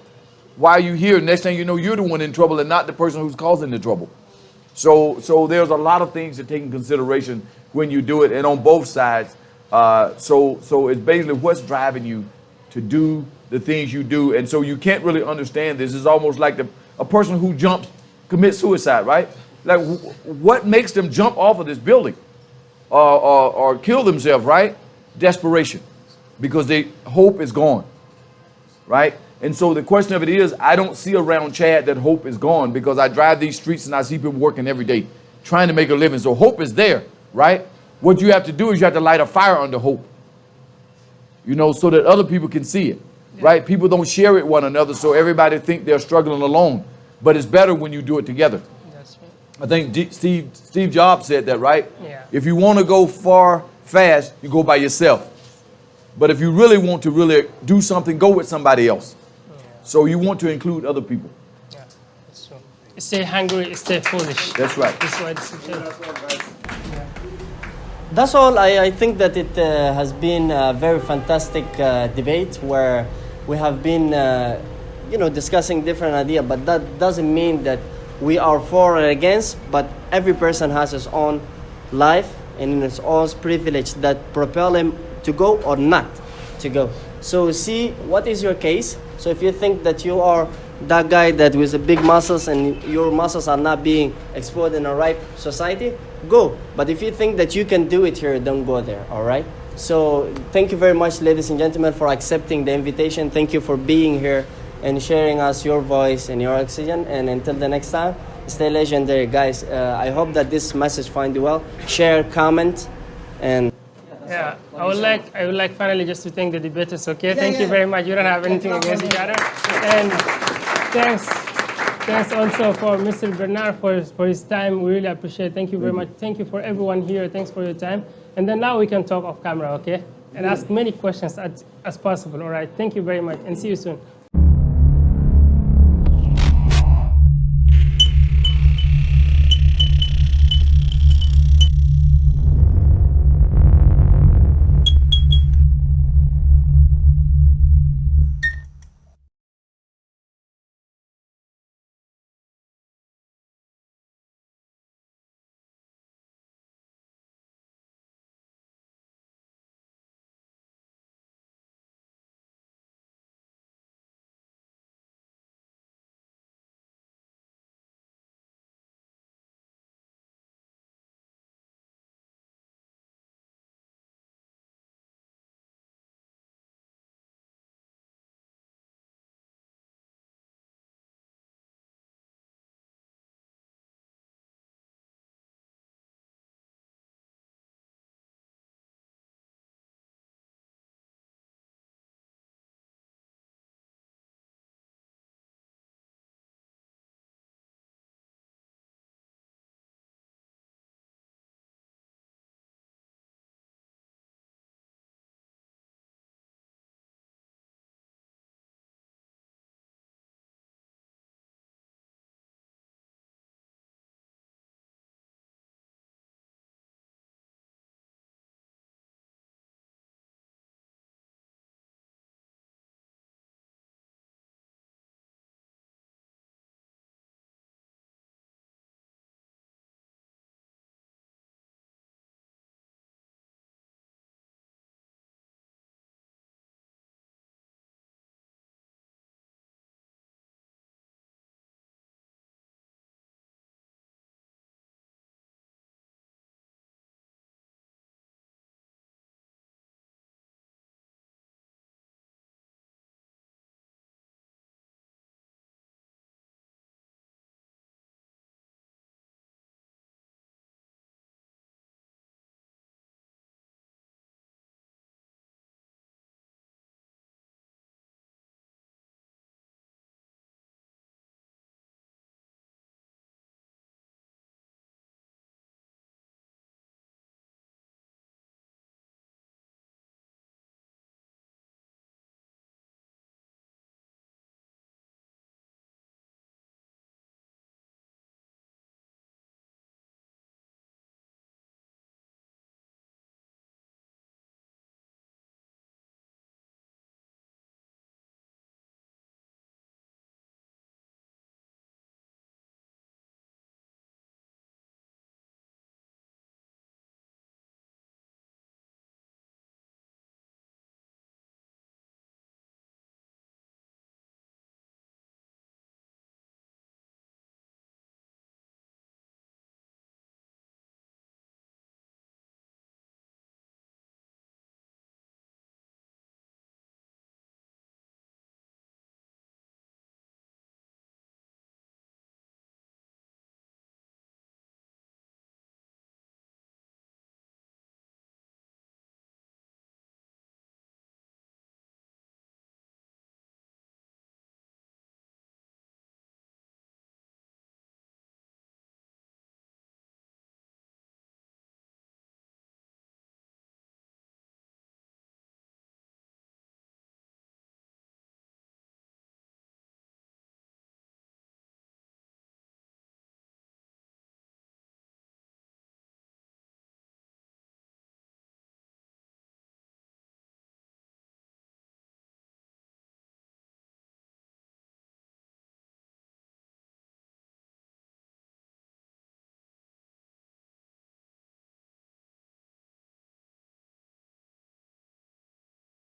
Why are you here? Next thing you know, you're the one in trouble and not the person who's causing the trouble. So there's a lot of things to take in consideration when you do it, and on both sides. So it's basically what's driving you to do the things you do, and so you can't really understand this. It's almost like a person who commits suicide, right? Like what makes them jump off of this building or kill themselves, right? Desperation, because hope is gone, right? And so the question of it is, I don't see around Chad that hope is gone, because I drive these streets and I see people working every day, trying to make a living. So hope is there, right? What you have to do is you have to light a fire under hope, you know, so that other people can see it, right? People don't share it one another, so everybody think they're struggling alone. But it's better when you do it together. That's right. I think Steve Jobs said that, right? Yeah. If you want to go fast, you go by yourself. But if you really want to really do something, go with somebody else. So you want to include other people. Yeah, that's true. Stay hungry, stay foolish. That's right. That's why it's That's all. I think that it has been a very fantastic debate where we have been, discussing different ideas, but that doesn't mean that we are for or against, but every person has his own life and his own privilege that propel him to go or not to go. So see, what is your case? So if you think that you are that guy that with the big muscles and your muscles are not being exposed in a right society, go. But if you think that you can do it here, don't go there, all right? So thank you very much, ladies and gentlemen, for accepting the invitation. Thank you for being here and sharing us your voice and your oxygen. And until the next time, stay legendary, guys. I hope that this message finds you well. Share, comment, and... Yeah, I would like finally just to thank the debaters, okay? Thank you very much. You don't have anything against each other. And thanks also for Mr. Bernard for his time. We really appreciate it. Thank you very much. Thank you for everyone here. Thanks for your time. And then now we can talk off camera, okay? And ask many questions as possible, all right? Thank you very much, and see you soon.